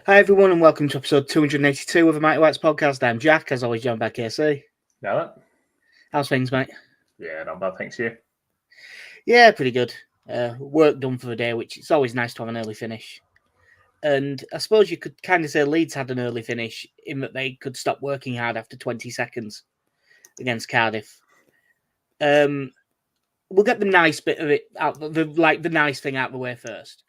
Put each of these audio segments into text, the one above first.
Hi everyone and welcome to episode 282 of the Mighty Whites podcast. I'm Jack, as always joined by KC. Now How's things, mate? Yeah, not bad, thanks you. Yeah, pretty good. Work done for the day, which it's always nice to have an early finish. And I suppose you could kind of say Leeds had an early finish in that they could stop working hard after 20 seconds against Cardiff. We'll get the nice bit of it out, the nice thing out of the way first.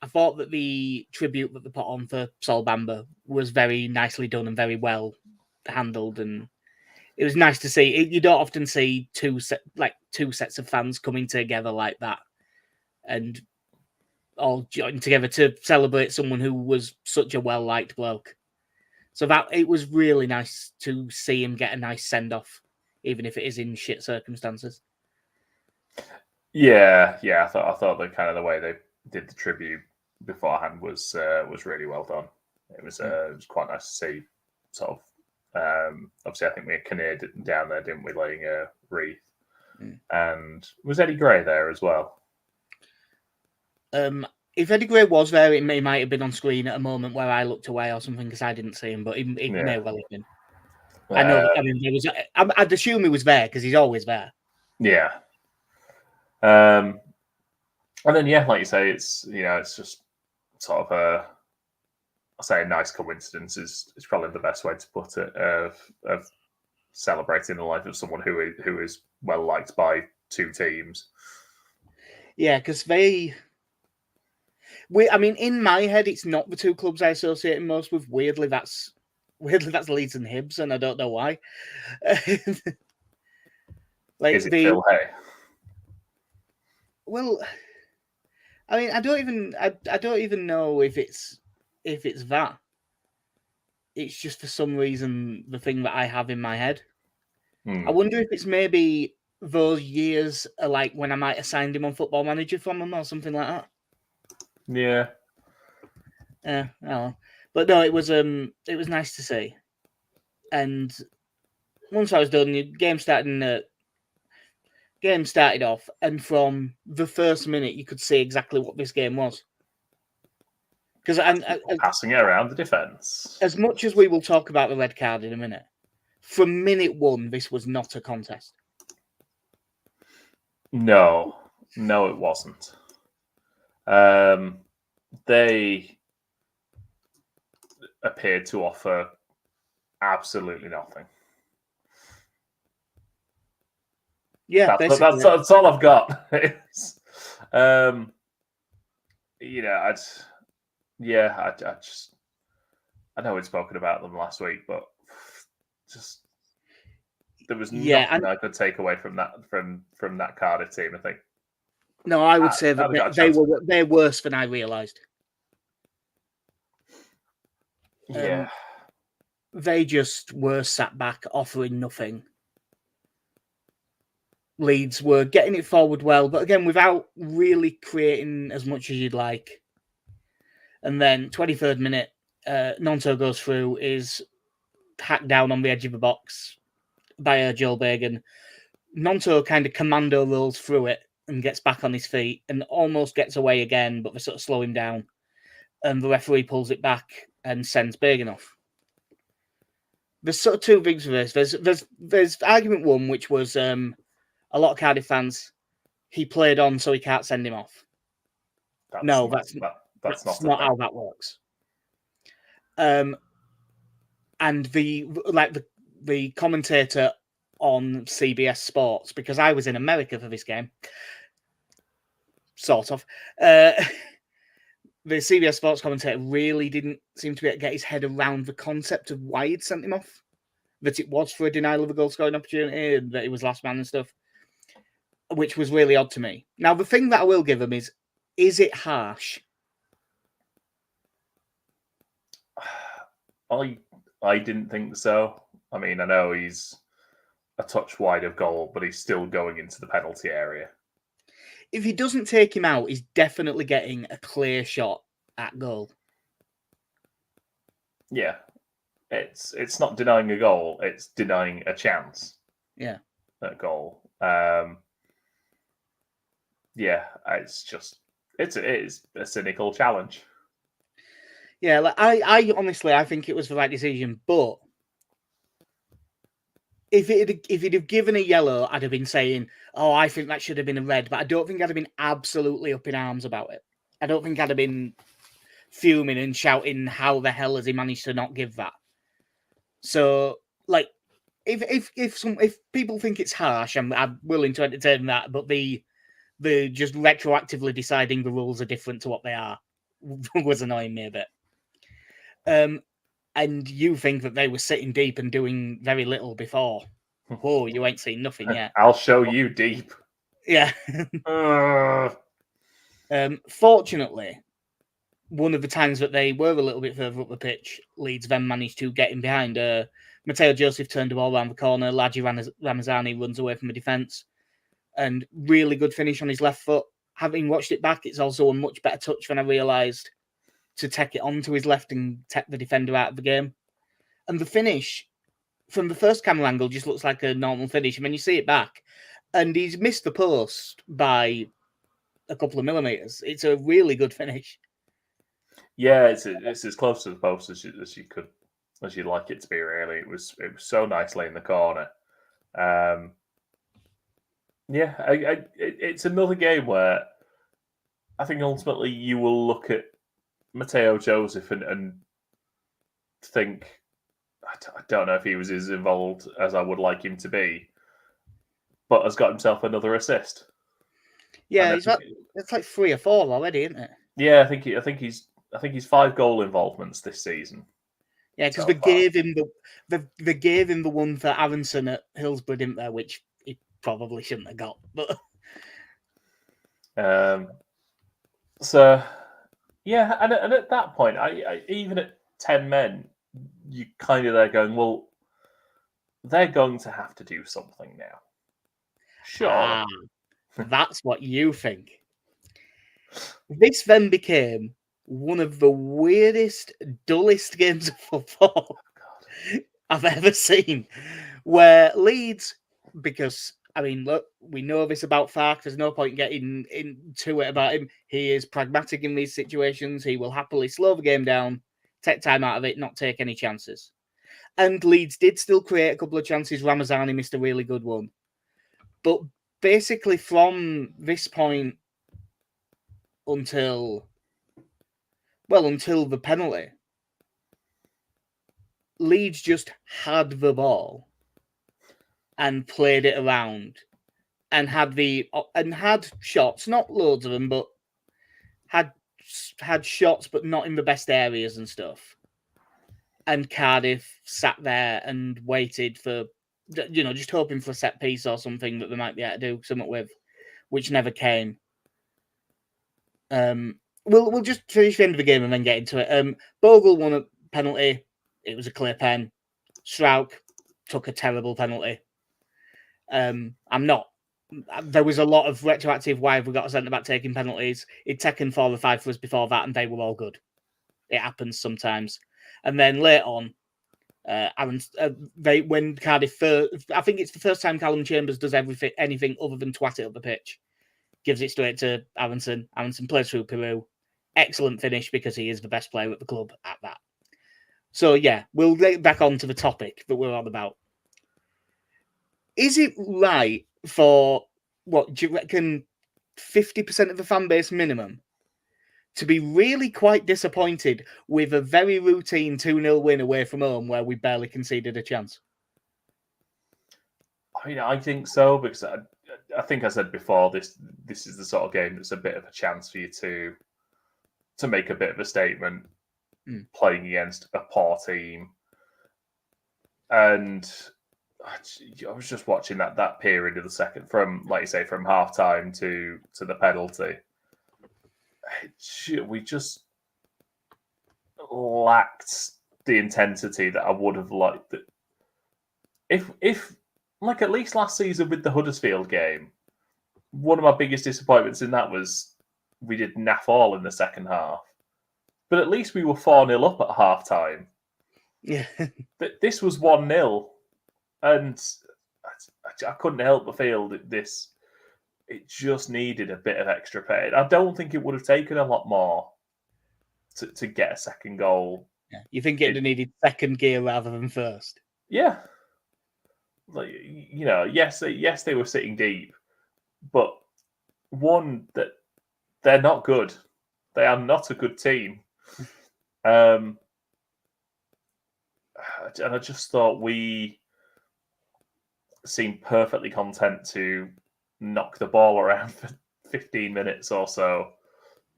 I thought that the tribute that they put on for Sol Bamba was very nicely done and very well handled, and it was nice to see. You don't often see two sets of fans coming together like that and all joined together to celebrate someone who was such a well-liked bloke. So that it was really nice to see him get a nice send-off, even if it is in shit circumstances. Yeah. I thought the kind of the way they did the tribute beforehand was really well done. It was quite nice to see. Sort of, obviously, I think we had Kinnear down there, didn't we, laying a wreath, and was Eddie Gray there as well? If Eddie Gray was there, it might have been on screen at a moment where I looked away or something because I didn't see him, but it may well have been. I know. I mean, there was. I'd assume he was there because he's always there. Yeah. And then like you say, it's just sort of a nice coincidence is probably the best way to put it of celebrating the life of someone who is well liked by two teams. Yeah, because in my head, it's not the two clubs I associate most with. Weirdly, that's Leeds and Hibs, and I don't know why. Is it Phil Hay? Well, I mean, I don't even know if it's that. It's just for some reason the thing that I have in my head. I wonder if it's maybe those years are like when I might have signed him on Football Manager from him or something like that. Yeah. But no, it was nice to see. And once I was done, the game started off, and from the first minute, you could see exactly what this game was. Because I'm passing it around the defence. As much as we will talk about the red card in a minute, from minute one, this was not a contest. No, it wasn't. They appeared to offer absolutely nothing. Yeah, that's all I've got. I know we'd spoken about them last week, but just there was nothing I could take away from that Cardiff team. I think. No, I would say that they're worse than I realised. Yeah, they just were sat back, offering nothing. Leeds were getting it forward well, but again, without really creating as much as you'd like. And then 23rd minute, Nonto goes through, is hacked down on the edge of the box by Joel Bagan. Nonto kind of commando rolls through it and gets back on his feet and almost gets away again, but they sort of slow him down. And the referee pulls it back and sends Bagan off. There's sort of two things for this. There's argument one, which was a lot of Cardiff fans, he played on, so he can't send him off. That's not how that works. And the commentator on CBS Sports, because I was in America for this game, sort of. The CBS Sports commentator really didn't seem to be able to get his head around the concept of why he'd sent him off. That it was for a denial of a goal scoring opportunity and that he was last man and stuff, which was really odd to me. Now, the thing that I will give him is it harsh? I didn't think so. I mean, I know he's a touch wide of goal, but he's still going into the penalty area. If he doesn't take him out, he's definitely getting a clear shot at goal. Yeah. It's not denying a goal, it's denying a chance. Yeah. At goal. Yeah, it is a cynical challenge. Yeah, like I honestly, I think it was the right decision. But if it'd have given a yellow, I'd have been saying, "Oh, I think that should have been a red." But I don't think I'd have been absolutely up in arms about it. I don't think I'd have been fuming and shouting, "How the hell has he managed to not give that?" So, like, if people think it's harsh, I'm willing to entertain that. But the just retroactively deciding the rules are different to what they are was annoying me a bit. And you think that they were sitting deep and doing very little before. Whoa, you ain't seen nothing yet. I'll show you deep. Yeah. Fortunately, one of the times that they were a little bit further up the pitch, Leeds then managed to get in behind. Matteo Joseph turned the ball around the corner. Laji Ramazani runs away from the defence. And really good finish on his left foot. Having watched it back, it's also a much better touch than I realised to take it onto his left and take the defender out of the game. And the finish from the first camera angle just looks like a normal finish. And when you see it back, and he's missed the post by a couple of millimetres. It's a really good finish. Yeah, it's as close to the post as you'd like it to be. Really, it was so nicely in the corner. It's another game where I think ultimately you will look at Matteo Joseph and think, I don't know if he was as involved as I would like him to be, but has got himself another assist. Yeah, it's like 3 or 4 already, isn't it? Yeah, I think he's 5 goal involvements this season. Yeah, because they gave him the one for Aronson at Hillsborough, didn't they? Which he probably shouldn't have got. But so yeah, and at that point, I even at 10 men, you kind of there going, well, they're going to have to do something now. Sure, that's what you think. This then became one of the weirdest, dullest games of football I've ever seen. Where Leeds, because I mean, look, we know this about Farke. There's no point getting into it about him. He is pragmatic in these situations. He will happily slow the game down, take time out of it, not take any chances. And Leeds did still create a couple of chances. Ramazani missed a really good one. But basically, from this point until the penalty, Leeds just had the ball and played it around and had shots, not loads of them, but had shots, but not in the best areas and stuff. And Cardiff sat there and waited for, just hoping for a set piece or something that they might be able to do something with, which never came. We'll just finish the end of the game and then get into it. Bogle won a penalty. It was a clear pen. Strauch took a terrible penalty. There was a lot of retroactive why have we got a centre back taking penalties. He'd taken 4 or 5 for us before that, and they were all good. It happens sometimes. And then later on, when Cardiff, I think it's the first time Callum Chambers does anything other than twat it up the pitch. Gives it straight to Aronson. Aronson plays through Peru. Excellent finish because he is the best player at the club at that. So yeah, we'll get back on to the topic that we're on about. Is it right for, what, do you reckon 50% of the fan base minimum to be really quite disappointed with a very routine 2-0 win away from home where we barely conceded a chance? I think so, because I think I said before, this is the sort of game that's a bit of a chance for you to make a bit of a statement playing against a poor team. And I was just watching that period of the second, from, like you say, from half time to the penalty. We just lacked the intensity that I would have liked. If like at least last season with the Huddersfield game, one of my biggest disappointments in that was we did naff all in the second half. But at least we were 4-0 up at half time. Yeah. But this was 1-0. And I couldn't help but feel that it just needed a bit of extra pain. I don't think it would have taken a lot more to get a second goal. Yeah. You think it'd have needed second gear rather than first? Yeah. Like, yes, they were sitting deep, but one, that they're not good. They are not a good team. And I just thought we seemed perfectly content to knock the ball around for 15 minutes or so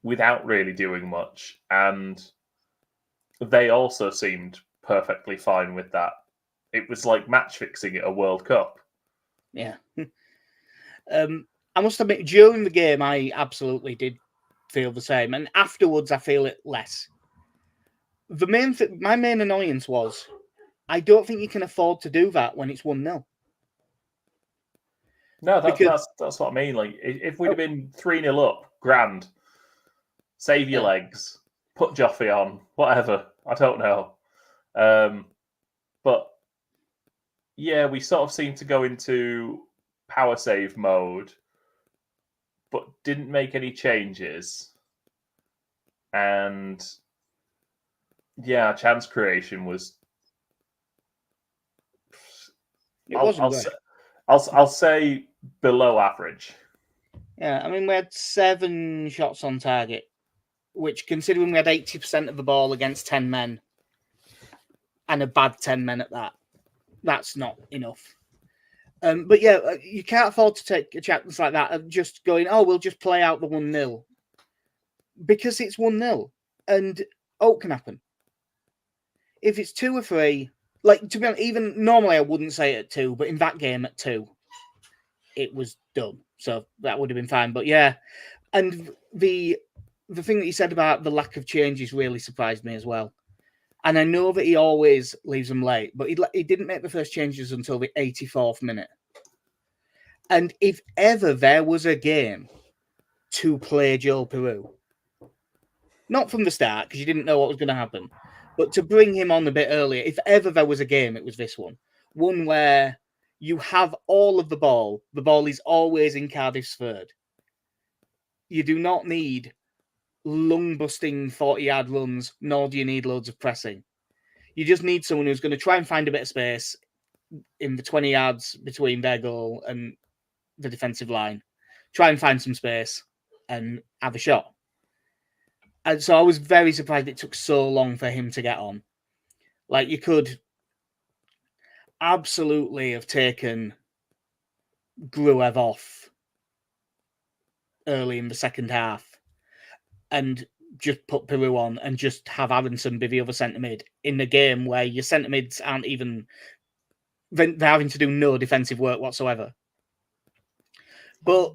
without really doing much. And they also seemed perfectly fine with that. It was like match fixing at a World Cup. Yeah. I must admit, during the game, I absolutely did feel the same. And afterwards, I feel it less. My main annoyance was, I don't think you can afford to do that when it's 1-0. No, that's what I mean. Like, if we'd have been 3-0 up, grand. Save your legs. Put Joffrey on. Whatever. I don't know. But yeah, we sort of seemed to go into power save mode, but didn't make any changes. And yeah, chance creation was. I'll say below average. Yeah, I mean, we had 7 shots on target, which, considering we had 80% of the ball against 10 men, and a bad 10 men at that, that's not enough. But yeah, you can't afford to take a chance like that of just going, we'll just play out the 1-0. Because it's 1-0, and it can happen. If it's 2 or 3, like, to be honest, even normally I wouldn't say it at 2, but in that game at 2, it was done. So that would have been fine. But yeah, and the thing that you said about the lack of changes really surprised me as well. And I know that he always leaves them late, but he didn't make the first changes until the 84th minute. And if ever there was a game to play Joe Peru, not from the start, because you didn't know what was going to happen, but to bring him on a bit earlier, if ever there was a game, it was this one. One where you have all of the ball is always in Cardiff's third. You do not need lung-busting 40-yard runs, nor do you need loads of pressing. You just need someone who's going to try and find a bit of space in the 20 yards between their goal and the defensive line. Try and find some space and have a shot. And so I was very surprised it took so long for him to get on. Like, you could absolutely have taken Gruev off early in the second half and just put Peru on and just have Aronson be the other centre mid in the game where your centre mids aren't even, they're having to do no defensive work whatsoever. But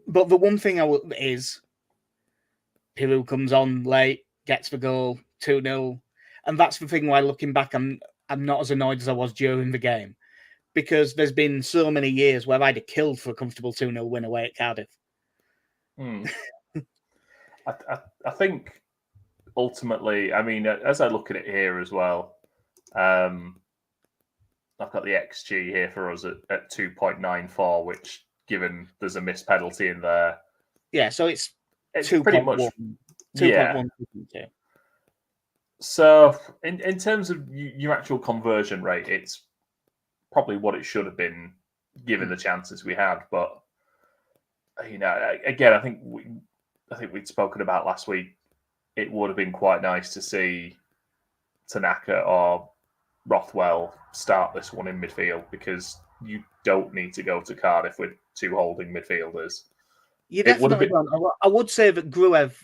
the one thing is Peru comes on late, gets the goal, 2-0. And that's the thing why, looking back, I'm not as annoyed as I was during the game. Because there's been so many years where I'd have killed for a comfortable 2-0 win away at Cardiff. I think ultimately, I mean, as I look at it here as well, I've got the XG here for us at 2.94, which, given there's a missed penalty in there. Yeah, so it's 2. Pretty much 2.1. Yeah. So in terms of your actual conversion rate, it's probably what it should have been given the chances we had. But again, I think we'd spoken about last week. It would have been quite nice to see Tanaka or Rothwell start this one in midfield, because you don't need to go to Cardiff with 2 holding midfielders. You definitely don't. I would say that Gruev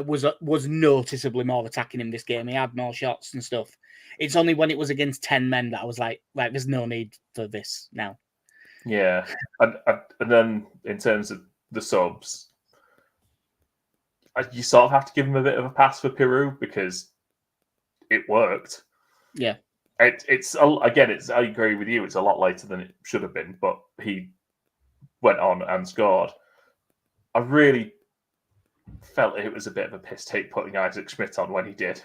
was noticeably more attacking in this game. He had more shots and stuff. It's only when it was against 10 men that I was like, there's no need for this now. Yeah. And then in terms of the subs, you sort of have to give him a bit of a pass for Peru because it worked. Yeah. It's I agree with you. It's a lot later than it should have been, but he went on and scored. I really felt it was a bit of a piss take putting Isaac Schmidt on when he did.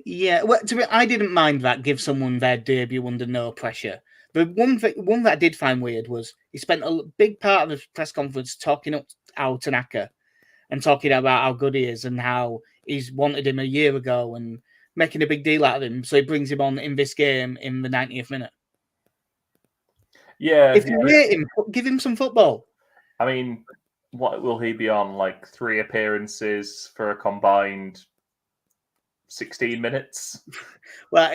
Yeah, well, I didn't mind that. Give someone their debut under no pressure. The one that I did find weird was he spent a big part of the press conference talking up Al Tanaka and talking about how good he is and how he's wanted him a year ago and making a big deal out of him. So he brings him on in this game in the 90th minute. Yeah. If you rate him, give him some football. I mean, what will he be on? Like 3 appearances for a combined 16 minutes? Well,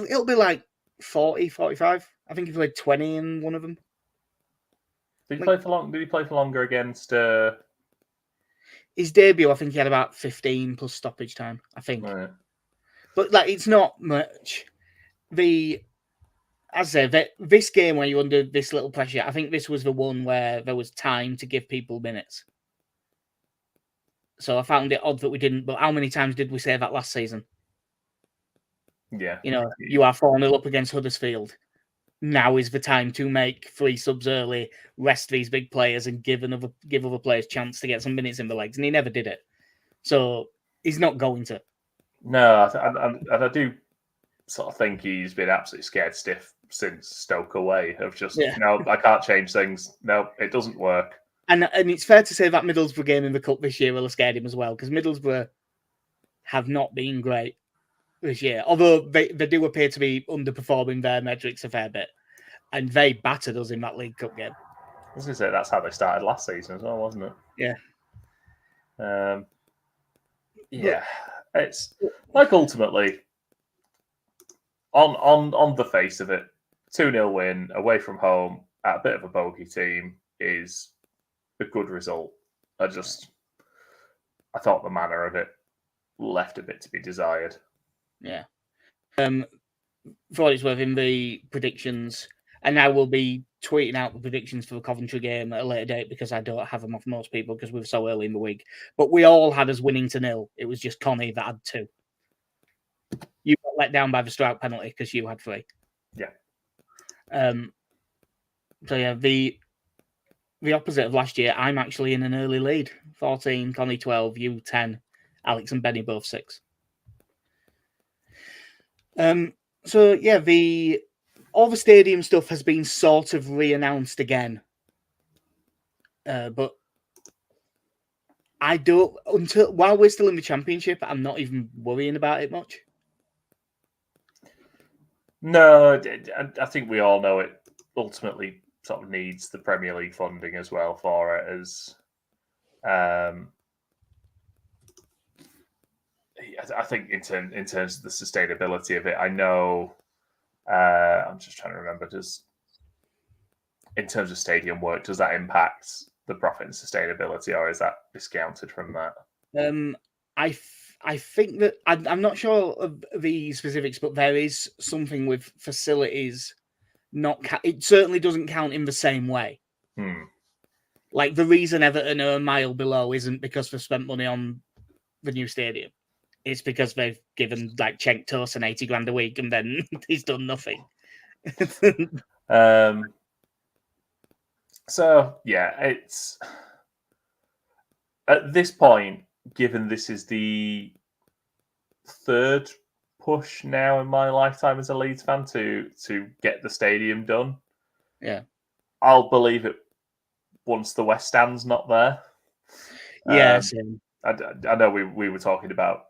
it'll be like 40, 45. I think he played 20 in one of them. Did he play for long? Did he play for longer against? His debut, I think he had about 15 plus stoppage time. I think, but like it's not much. As I say, this game where you're under this little pressure, I think this was the one where there was time to give people minutes. So I found it odd that we didn't. But how many times did we say that last season? Yeah, you are 4-0 up against Huddersfield. Now is the time to make 3 subs early, rest these big players, and give other players chance to get some minutes in the legs. And he never did it, so he's not going to. No, I do sort of think he's been absolutely scared stiff since Stoke away. Of just no, I can't change things. No, it doesn't work. And it's fair to say that Middlesbrough game in the cup this year will have scared him as well, because Middlesbrough have not been great this year, although they do appear to be underperforming their metrics a fair bit, and they battered us in that League Cup game. I was going to say that's how they started last season as well, wasn't it? Yeah. Yeah, it's like ultimately on the face of it, 2-0 win away from home at a bit of a bogey team is a good result. I thought the manner of it left a bit to be desired. Yeah. For what it's worth, in the predictions, and I will be tweeting out the predictions for the Coventry game at a later date because I don't have them off most people because we were so early in the week. But we all had us winning 0. It was just Connie that had 2. You got let down by the Strout penalty because you had 3. Yeah. So yeah, the opposite of last year, I'm actually in an early lead. 14, Connie 12, you 10, Alex and Benny both 6. So yeah, all the stadium stuff has been sort of re-announced again. But I don't, while we're still in the Championship, I'm not even worrying about it much. No, I think we all know it ultimately sort of needs the Premier League funding as well for it. As I think in terms of the sustainability of it, I know. I'm just trying to remember. In terms of stadium work, does that impact the profit and sustainability, or is that discounted from that? I think that I'm not sure of the specifics, but there is something with facilities. It certainly doesn't count in the same way. Like the reason Everton are a mile below isn't because they've spent money on the new stadium. It's because they've given like Cenk Tosun 80 grand a week and then he's done nothing. So yeah, it's at this point, given this is the 3rd push now in my lifetime as a Leeds fan to get the stadium done. Yeah, I'll believe it once the West Stand's not there. Yeah, same. I know we were talking about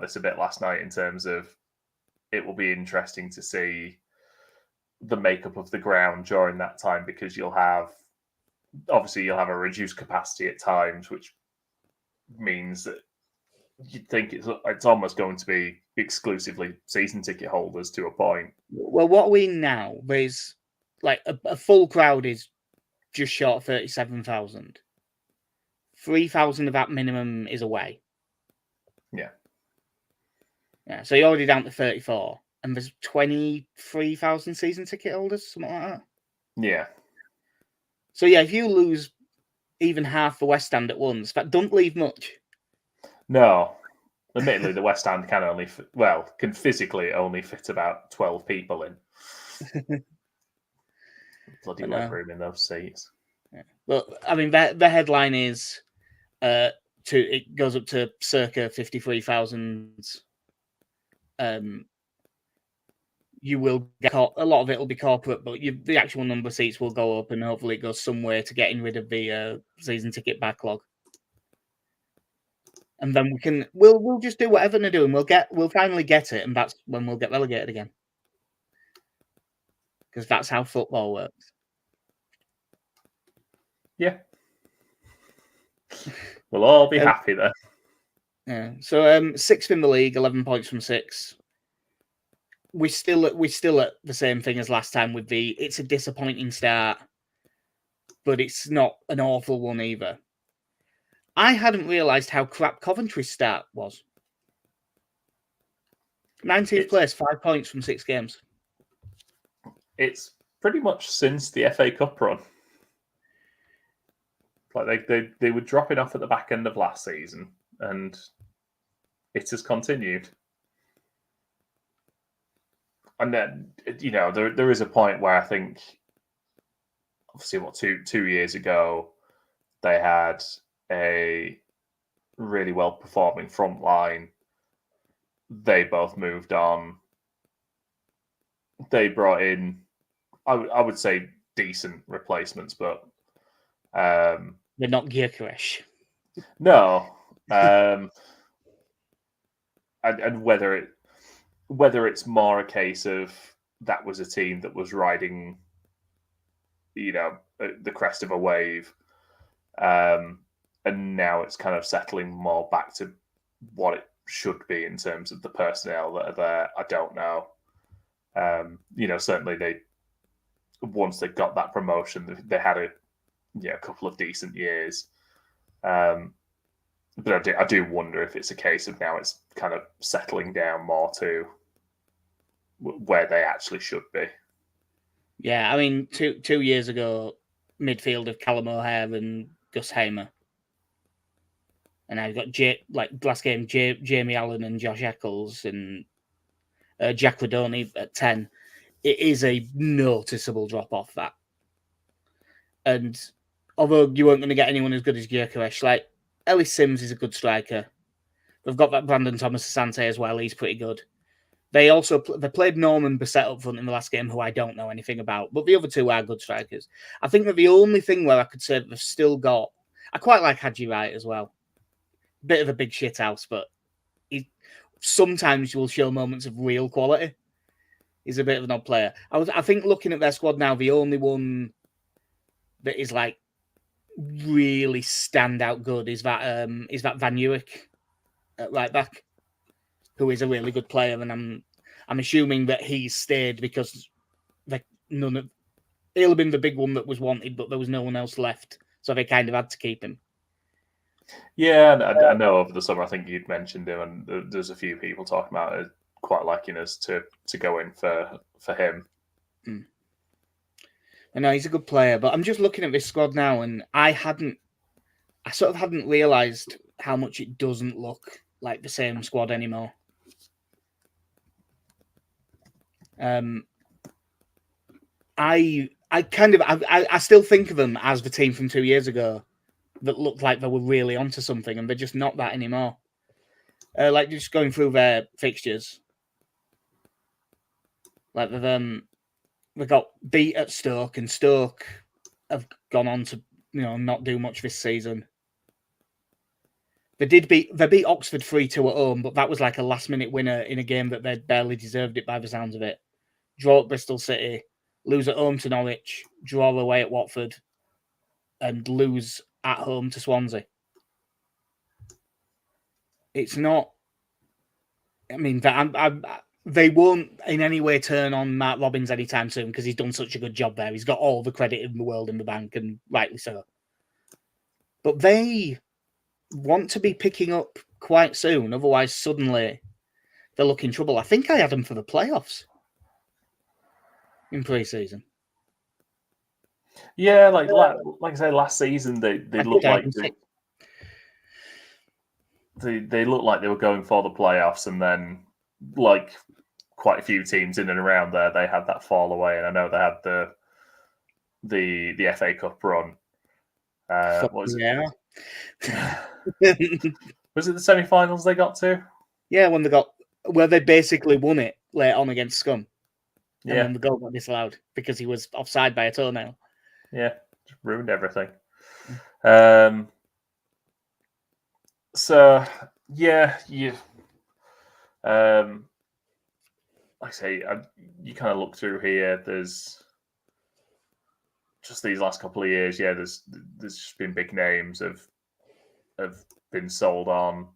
this a bit last night in terms of it will be interesting to see the makeup of the ground during that time, because you'll have a reduced capacity at times, which means that you'd think it's almost going to be exclusively season ticket holders to a point. Well, what we now is like a full crowd is just short of 37,000. 3,000 of that minimum is away. Yeah, so you're already down to 34, and there's 23,000 season ticket holders, something like that. Yeah. So yeah, if you lose even half the West Stand at once, that don't leave much. No. Admittedly, the West Stand can physically only fit about 12 people in. Bloody leg room in those seats. Yeah. Well, I mean, the headline is it goes up to circa 53,000. You will get a lot of it will be corporate, but the actual number of seats will go up, and hopefully it goes somewhere to getting rid of the season ticket backlog. and then we'll just do whatever they're doing. We'll finally get it, and that's when we'll get relegated again, because that's how football works. Yeah, we'll all be happy then. Yeah. So 6th in the league, 11 points from 6. We're still at the same thing as last time with it's a disappointing start, but it's not an awful one either. I hadn't realised how crap Coventry's start was. 19th place, 5 points from 6 games. It's pretty much since the FA Cup run. Like they were dropping off at the back end of last season, and it has continued. And then, there is a point where I think, obviously, 2 years ago, they had a really well-performing front line. They both moved on. They brought in, I would say, decent replacements, but they're not Gyökeres. No, and whether it's more a case of that was a team that was riding, the crest of a wave, and now it's kind of settling more back to what it should be in terms of the personnel that are there. I don't know. Certainly once they got that promotion, they had a couple of decent years. But I do wonder if it's a case of now it's kind of settling down more to where they actually should be. Yeah, I mean, 2 years ago, midfield of Callum O'Hare and Gus Hamer. And I've got last game, Jamie Allen and Josh Eccles and Jack Rodoni at 10. It is a noticeable drop off, that. And although you weren't going to get anyone as good as Gyökeres, like Ellis Sims is a good striker. We've got that Brandon Thomas Asante as well. He's pretty good. They played Norman Bissett up front in the last game, who I don't know anything about, but the other two are good strikers. I think that the only thing where I could say that they've still got, I quite like Hadji Wright as well. Bit of a big shit house, but he sometimes will show moments of real quality. He's a bit of an odd player. I think looking at their squad now, the only one that is like really standout good is that Van Uwijk at right back, who is a really good player, and I'm assuming that he's stayed because he'll have been the big one that was wanted, but there was no one else left, so they kind of had to keep him. Yeah, I know over the summer I think you'd mentioned him, and there's a few people talking about it, quite liking us to go in for him. I know he's a good player, but I'm just looking at this squad now, and I sort of hadn't realised how much it doesn't look like the same squad anymore. I still think of them as the team from 2 years ago that looked like they were really onto something, and they're just not that anymore. Like just going through their fixtures, like they got beat at Stoke, and Stoke have gone on to not do much this season. They beat Oxford 3-2 at home, but that was like a last minute winner in a game that they barely deserved it by the sounds of it. Draw at Bristol City, lose at home to Norwich, draw away at Watford, and lose at home to Swansea. It's not. I mean, they won't in any way turn on Mark Robbins anytime soon because he's done such a good job there. He's got all the credit in the world in the bank, and rightly so. But they want to be picking up quite soon. Otherwise, suddenly they'll look in trouble. I think I had them for the playoffs in pre-season. Yeah, like I say, last season they looked like they looked like they were going for the playoffs, and then like quite a few teams in and around there, they had that fall away. And I know they had the FA Cup run. What was it? Was it the semi-finals they got to? Yeah, they basically won it late on against Scum. And then the goal got disallowed because he was offside by a toenail. Yeah, just ruined everything. So yeah, like I say, you kind of look through here. There's just these last couple of years. Yeah, there's just been big names have been sold on,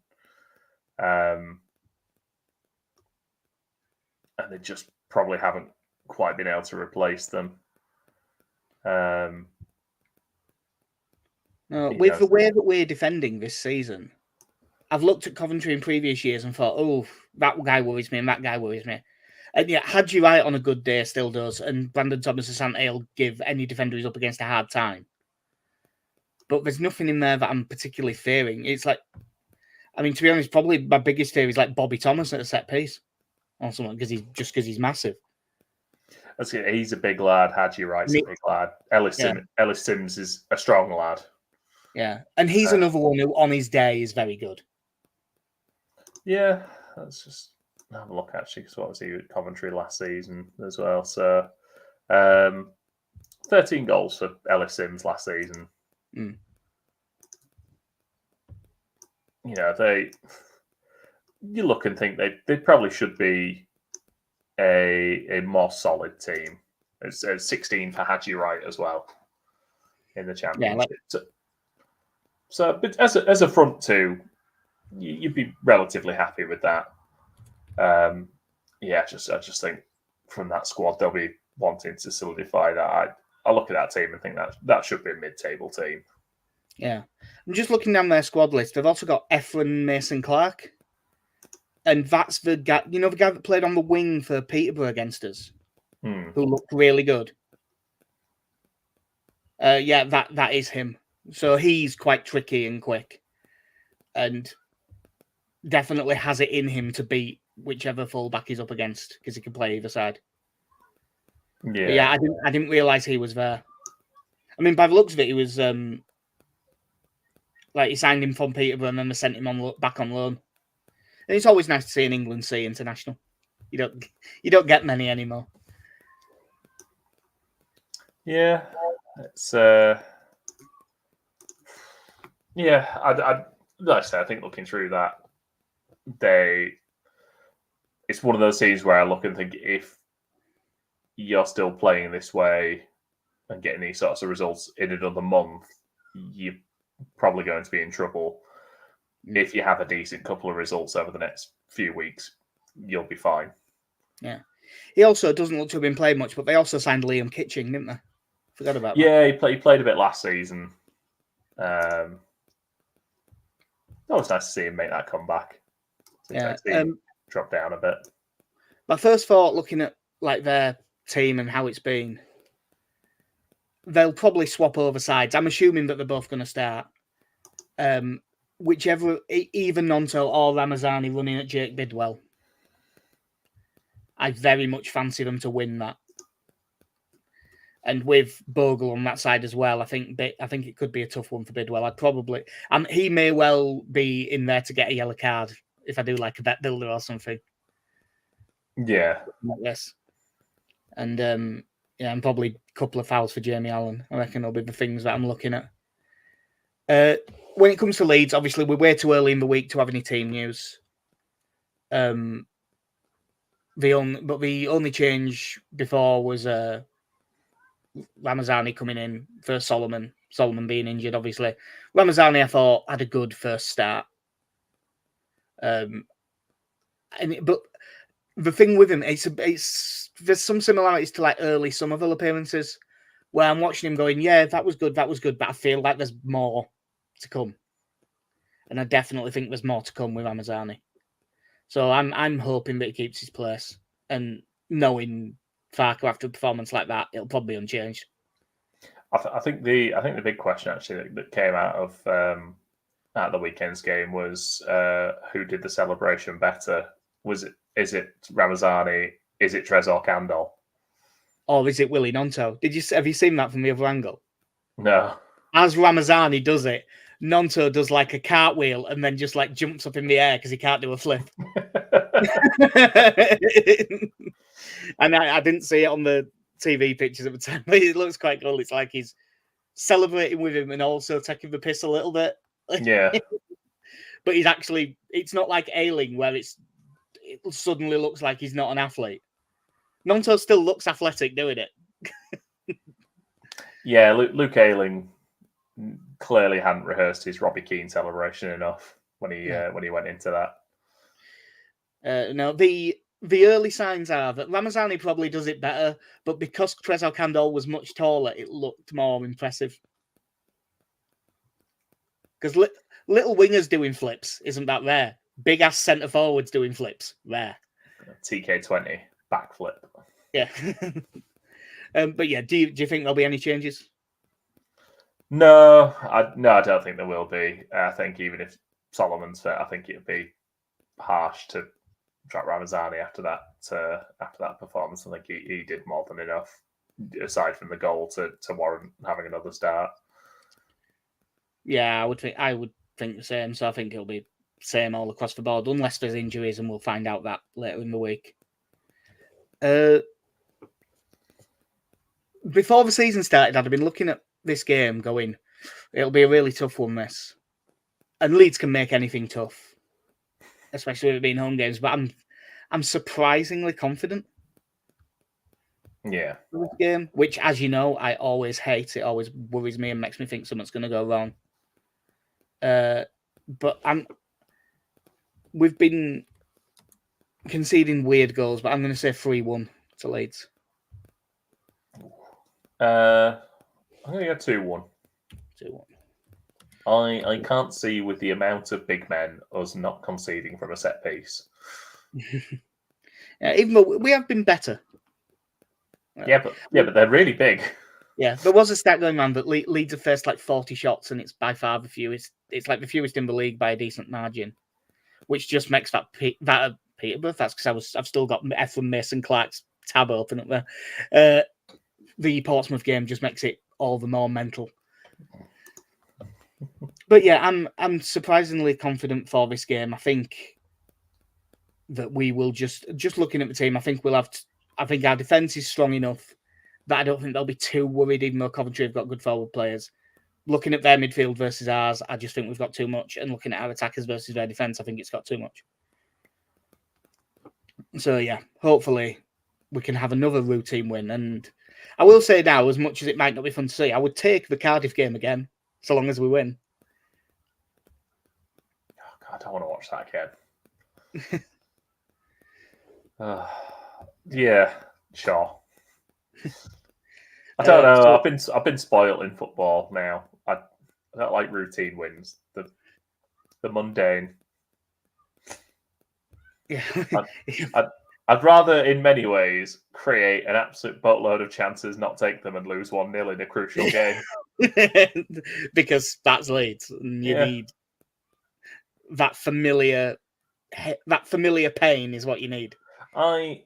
and they just probably haven't quite been able to replace them. With the way that we're defending this season, I've looked at Coventry in previous years and thought, oh, that guy worries me and that guy worries me. And yeah, Hadji Wright on a good day still does, and Brandon Thomas Asante will give any defender who's up against a hard time. But there's nothing in there that I'm particularly fearing. It's like, I mean, to be honest, probably my biggest fear is like Bobby Thomas at a set piece or something, because he's massive. He's a big lad. Hadji Wright's a big lad. Ellis Sims is a strong lad. Yeah, and he's another one who, on his day, is very good. Yeah, let's just have a look, actually, because what was he at Coventry last season as well? So, 13 goals for Ellis Sims last season. Mm. You know, you look and think they probably should be a more solid team. It's 16 for Hadji Wright as well in the championship. Yeah, but as a front two, you'd be relatively happy with that. I just think from that squad they'll be wanting to solidify that. I look at that team and think that should be a mid-table team. Yeah, I'm just looking down their squad list. They've also got Efren Mason-Clark, and that's the guy. You know, the guy that played on the wing for Peterborough against us, who looked really good. Yeah, that is him. So he's quite tricky and quick, and definitely has it in him to beat whichever fullback he's up against, because he can play either side. Yeah, but yeah, I didn't realize he was there. I mean, by the looks of it, he was like he signed him from Peterborough and then they sent him back on loan. And it's always nice to see an England C international. You don't get many anymore. Yeah, it's like I say, I think looking through that, it's one of those scenes where I look and think, if you're still playing this way and getting these sorts of results in another month, you're probably going to be in trouble. If you have a decent couple of results over the next few weeks, you'll be fine. Yeah. He also doesn't look to have been played much, but they also signed Liam Kitching, didn't they? Forgot about that. Yeah, he played a bit last season. Always nice to see him make that comeback. Yeah, drop down a bit. My first thought, looking at like their team and how it's been, they'll probably swap over sides. I'm assuming that they're both going to start. Whichever, either Nonto or Ramazani running at Jake Bidwell. I very much fancy them to win that. And with Bogle on that side as well, I think it could be a tough one for Bidwell. He may well be in there to get a yellow card if I do like a bet builder or something. Yeah. Yes. And and probably a couple of fouls for Jamie Allen. I reckon will be the things that I'm looking at. When it comes to Leeds, obviously we're way too early in the week to have any team news. The only change before was Ramazani coming in for Solomon being injured, obviously. Ramazani, I thought, had a good first start. But the thing with him, there's some similarities to like early Somerville appearances, where I'm watching him going, yeah, that was good, but I feel like there's more to come. And I definitely think there's more to come with Ramazani. So I'm hoping that he keeps his place, and knowing Farker after a performance like that, it'll probably be unchanged. I think the big question actually that came out of the weekend's game was who did the celebration better? Is it Ramazani? Is it Trezor Candle? Or is it Willie Nonto? Have you seen that from the other angle? No. As Ramazani does it, Nonto does like a cartwheel and then just like jumps up in the air because he can't do a flip. And I didn't see it on the TV pictures at the time, but it looks quite cool. It's like he's celebrating with him and also taking the piss a little bit. Yeah. but he's actually, it's not like Ayling where it suddenly looks like he's not an athlete. Nonto still looks athletic doing it. Yeah, Luke Ayling clearly hadn't rehearsed his Robbie Keane celebration enough when he went into that. No, the early signs are that Ramazani probably does it better, but because Trezor Kandol was much taller, it looked more impressive. Because little wingers doing flips isn't that rare. Big ass centre forwards doing flips, rare. TK20 backflip. Yeah. But yeah, do you think there'll be any changes? No, I don't think there will be. I think even if Solomon's fit, I think it'd be harsh to drop Ramazani after that performance. I think he did more than enough, aside from the goal, to warrant having another start. Yeah, I would think the same. So I think it'll be same all across the board, unless there's injuries, and we'll find out that later in the week. Before the season started, I'd been looking at this game going, it'll be a really tough one, this. And Leeds can make anything tough, especially with it being home games, but I'm surprisingly confident. Yeah. This game, which, as you know, I always hate. It always worries me and makes me think something's going to go wrong. But we've been conceding weird goals, but I'm going to say 3-1 to Leeds. I'm going to go 2-1. 2-1. I can't see, with the amount of big men, us not conceding from a set piece. Yeah, even though we have been better. Yeah, but they're really big. Yeah, there was a stat going around that Leeds have faced like 40 shots, and it's by far the fewest. It's like the fewest in the league by a decent margin, which just makes that Peterborough. That's because I've still got Efron Mason Clark's tab open up there. The Portsmouth game just makes it all the more mental. But yeah, I'm surprisingly confident for this game. I think that we will just looking at the team. I think our defense is strong enough that I don't think they'll be too worried, even though Coventry have got good forward players. Looking at their midfield versus ours, I just think we've got too much. And looking at our attackers versus their defense, I think it's got too much. So yeah, hopefully we can have another routine win. And I will say now, as much as it might not be fun to see, I would take the Cardiff game again, so long as we win. Oh God, I don't want to watch that again. Yeah, sure. I don't know. I've been spoiled in football now. I don't like routine wins. The mundane. Yeah. I'd rather, in many ways, create an absolute boatload of chances, not take them, and lose 1-0 in a crucial game. Because that's Leeds, and you need that familiar pain is what you need. I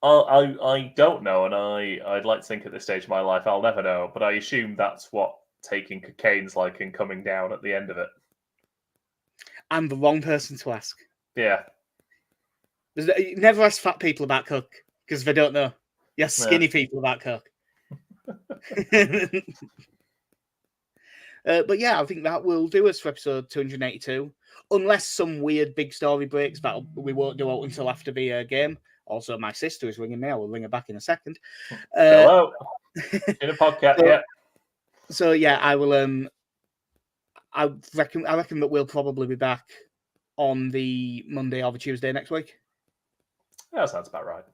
don't know, and I'd like to think at this stage of my life I'll never know, but I assume that's what taking cocaine's like and coming down at the end of it. I'm the wrong person to ask. Yeah. You never ask fat people about coke, because they don't know. You ask skinny people about coke. But yeah, I think that will do us for episode 282. Unless some weird big story breaks, that we won't do it until after the game. Also, my sister is ringing me. I will ring her back in a second. Hello. In a podcast, yeah. So yeah, I will. I reckon that we'll probably be back on the Monday or the Tuesday next week. Yeah, that sounds about right.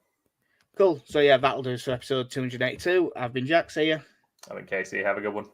Cool. So yeah, that'll do us for episode 282. I've been Jack. See ya. I've been Casey. Have a good one.